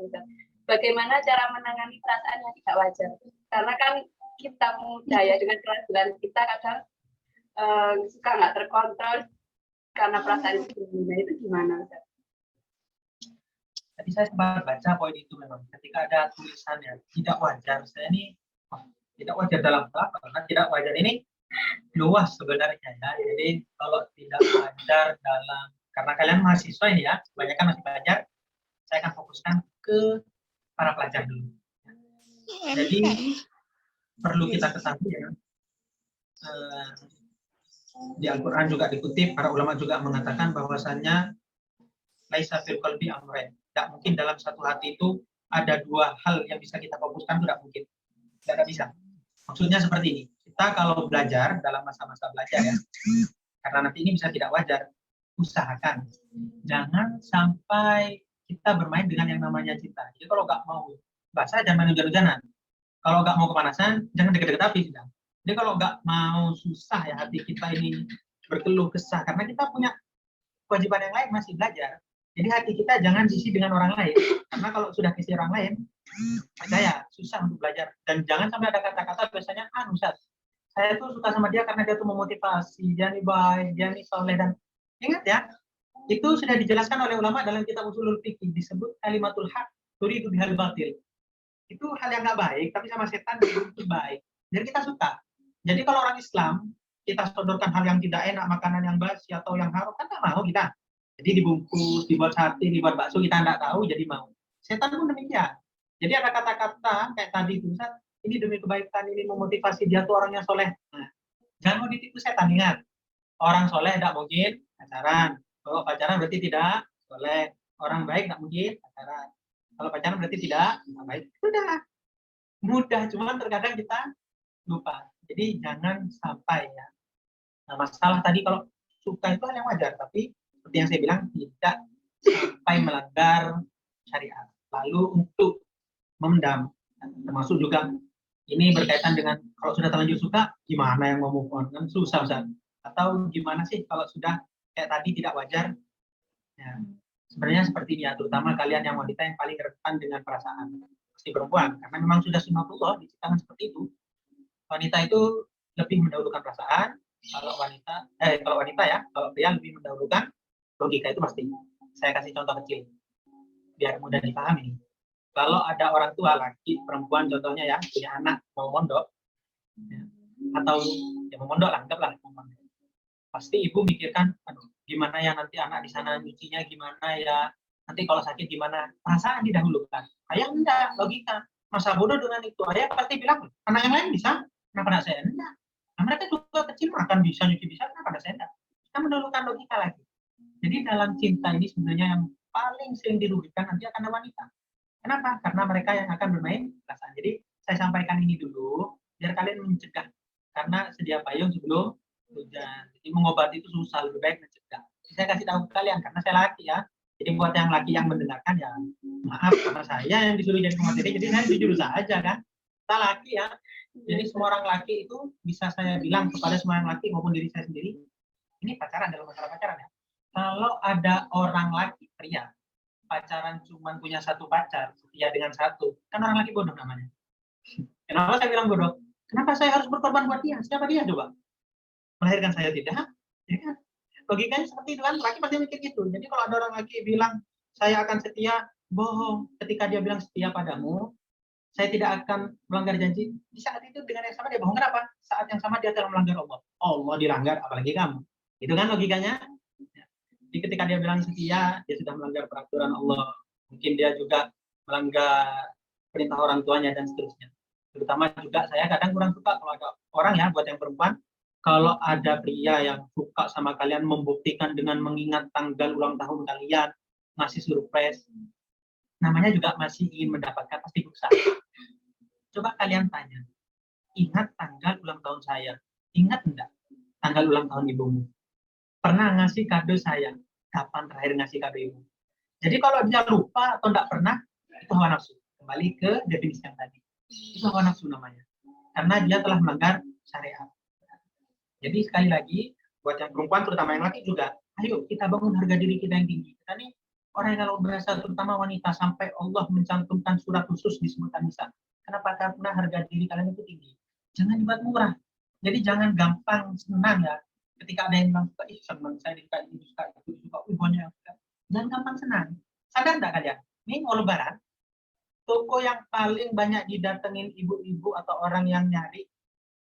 Ustaz. Bagaimana cara menangani perasaan yang tidak wajar? Karena kan kita muda ya, dengan keraguan kita kadang suka nggak terkontrol karena perasaan itu. Itu gimana Ustaz? Tadi saya sempat baca poin itu memang. Ketika ada tulisannya tidak wajar, saya ini tidak wajar dalam apa? Karena tidak wajar ini luas sebenarnya ya. Jadi kalau tidak wajar dalam, karena kalian mahasiswa ini ya, kebanyakan masih belajar, saya akan fokuskan ke para pelajar dulu. Jadi perlu kita ketahui ya, di Al-Quran juga dikutip, para ulama juga mengatakan bahwasannya laisa fil qalbi amrayn. Tidak mungkin dalam satu hati itu ada dua hal yang bisa kita fokuskan, itu tidak mungkin. Tidak bisa. Maksudnya seperti ini. Kita kalau belajar dalam masa-masa belajar ya, karena nanti ini bisa tidak wajar, usahakan jangan sampai kita bermain dengan yang namanya cinta. Jadi kalau nggak mau basah jangan main hujan-hujanan. Kalau nggak mau kepanasan jangan deket-deket api sudah. Jadi kalau nggak mau susah ya hati kita ini berkeluh kesah, karena kita punya kewajiban yang lain, masih belajar. Jadi hati kita jangan diisi dengan orang lain, karena kalau sudah diisi orang lain, percaya susah untuk belajar. Dan jangan sampai ada kata-kata biasanya, Ustaz, saya tuh suka sama dia karena dia tuh memotivasi, dia nih baik, dia nih soleh. Dan ingat ya, itu sudah dijelaskan oleh ulama dalam kitab Ushulul Fiqh, disebut kalimatul haq turidu bihal batil. Itu hal yang nggak baik, tapi sama setan itu baik. Jadi kita suka. Jadi kalau orang Islam kita sodorkan hal yang tidak enak, makanan yang basi atau yang haram, kan nggak mau kita. Jadi dibungkus, dibuat sate, dibuat bakso, kita nggak tahu, jadi mau. Setan pun demikian. Jadi ada kata-kata kayak tadi itu, ini demi kebaikan, ini memotivasi dia tuh orangnya soleh. Nah, jangan mau ditipu setan, ingat. Orang soleh tidak mungkin pacaran. Kalau pacaran berarti tidak soleh. Orang baik tidak mungkin pacaran. Kalau pacaran berarti tidak baik. Sudah. Mudah, cuman terkadang kita lupa. Jadi jangan sampai ya. Nah, masalah tadi kalau suka itu hal yang wajar, tapi seperti yang saya bilang tidak sampai melanggar syariat. Lalu untuk memendam, termasuk juga ini berkaitan dengan kalau sudah terlanjur suka, gimana yang mau move on? Kan susah, Ustaz. Atau gimana sih kalau sudah kayak tadi tidak wajar? Ya, sebenarnya seperti ini ya, terutama kalian yang wanita yang paling rentan dengan perasaan. Pasti perempuan, karena memang sudah sunnatullah diciptakan seperti itu. Wanita itu lebih mendahulukan perasaan, kalau wanita ya, kalau pria lebih mendahulukan logika, itu pasti. Saya kasih contoh kecil biar mudah dipahami. Kalau ada orang tua laki perempuan contohnya ya punya anak mau mondok ya, atau ya mau mondok lah, anggaplah mau mondok. Pasti ibu mikirkan, aduh gimana ya nanti anak di sana nyucinya gimana ya, nanti kalau sakit gimana, perasaan didahulukan. Ayah enggak, logika. Masa bodoh dengan itu. Ayah pasti bilang anak yang lain bisa, kenapa anak saya enggak? Nah, mereka juga kecil makan bisa, nyuci bisa, kenapa anak saya enggak? Kita mendahulukan logika lagi. Jadi dalam cinta ini sebenarnya yang paling sering dirugikan nanti akan wanita. Kenapa? Karena mereka yang akan bermain perasaan. Jadi saya sampaikan ini dulu biar kalian mencegah. Karena sedia payung sebelum hujan. Jadi mengobati itu susah, lebih baik mencegah. Saya kasih tahu kalian karena saya laki ya. Jadi buat yang laki yang mendengarkan ya maaf karena saya yang disuruh jadi pemateri. Jadi saya jujur saja kan. Kita laki ya. Jadi semua orang laki itu bisa saya bilang kepada semua orang laki maupun diri saya sendiri. Ini pacaran dalam masalah pacaran ya. Kalau ada orang laki pria pacaran cuma punya satu pacar, setia dengan satu, kan orang laki bodoh namanya. Kenapa saya bilang bodoh? Kenapa saya harus berkorban buat dia? Siapa dia coba? Melahirkan saya tidak? Ya kan? Logikanya seperti itu kan, laki pasti mikir gitu. Jadi kalau ada orang laki bilang, saya akan setia, bohong. Ketika dia bilang setia padamu, saya tidak akan melanggar janji. Di saat itu dengan yang sama dia bohong. Kenapa? Saat yang sama dia telah melanggar Allah. Allah dilanggar, apalagi kamu. Itu kan logikanya. Jadi ketika dia bilang setia, dia sudah melanggar peraturan Allah. Mungkin dia juga melanggar perintah orang tuanya dan seterusnya. Terutama juga saya kadang kurang suka kalau ada orang ya, buat yang perempuan, kalau ada pria yang suka sama kalian membuktikan dengan mengingat tanggal ulang tahun kalian, ngasih surprise, namanya juga masih ingin mendapatkan, pasti berusaha. Coba kalian tanya, ingat tanggal ulang tahun saya? Ingat enggak tanggal ulang tahun ibumu? Pernah ngasih kado saya? Kapan terakhir ngasih kado ibu? Jadi kalau dia lupa atau enggak pernah, itu hawa nafsu. Kembali ke definisi yang tadi. Itu hawa nafsu namanya. Karena dia telah melanggar syariat. Jadi sekali lagi, buat yang perempuan, terutama yang laki juga, ayo kita bangun harga diri kita yang tinggi. Kita nih Orang yang kalau berasa, terutama wanita, sampai Allah mencantumkan surat khusus di sebutan nisa. Kenapa? Karena harga diri kalian itu tinggi. Jangan dibuat murah. Jadi jangan gampang senang ya. Ketika ada yang bilang, ih senang, saya disuka, ini suka, itu suka, banyak yang suka. Jangan gampang senang. Sadar enggak kalian? Ini mau lebaran, toko yang paling banyak didatengin ibu-ibu atau orang yang nyari,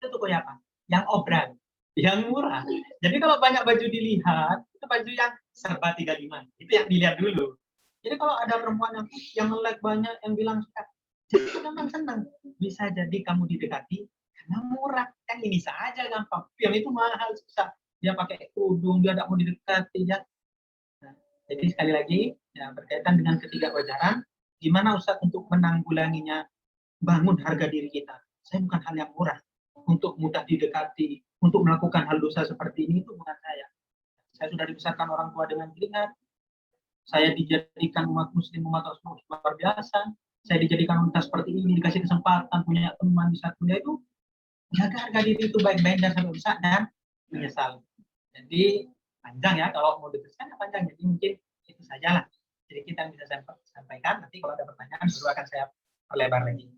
itu toko apa? Yang obral, yang murah. Jadi kalau banyak baju dilihat, itu baju yang serba 35. Itu yang dilihat dulu. Jadi kalau ada perempuan yang like banyak, yang bilang suka, jadi gampang senang. Bisa jadi kamu didekati karena murah. Kan ini saja gampang. Yang itu mahal, susah. Dia pakai kerudung, dia tidak mau didekati. Ya. Nah, jadi sekali lagi, ya, berkaitan dengan ketidakwajaran, gimana Ustadz untuk menanggulanginya, bangun harga diri kita. Saya bukan hal yang murah untuk mudah didekati, untuk melakukan hal dosa seperti ini, itu bukan saya. Saya sudah dibesarkan orang tua dengan keringat, saya dijadikan umat muslim, umat luar biasa, saya dijadikan wanita seperti ini, dikasih kesempatan, punya teman, bisa kuliah, itu jaga harga diri itu baik-baik dan sampai besar dan menyesal. Jadi panjang ya, kalau mau diteruskan panjang, jadi mungkin itu sajalah. Jadi kita bisa sampaikan, nanti kalau ada pertanyaan baru akan saya perlebar lagi.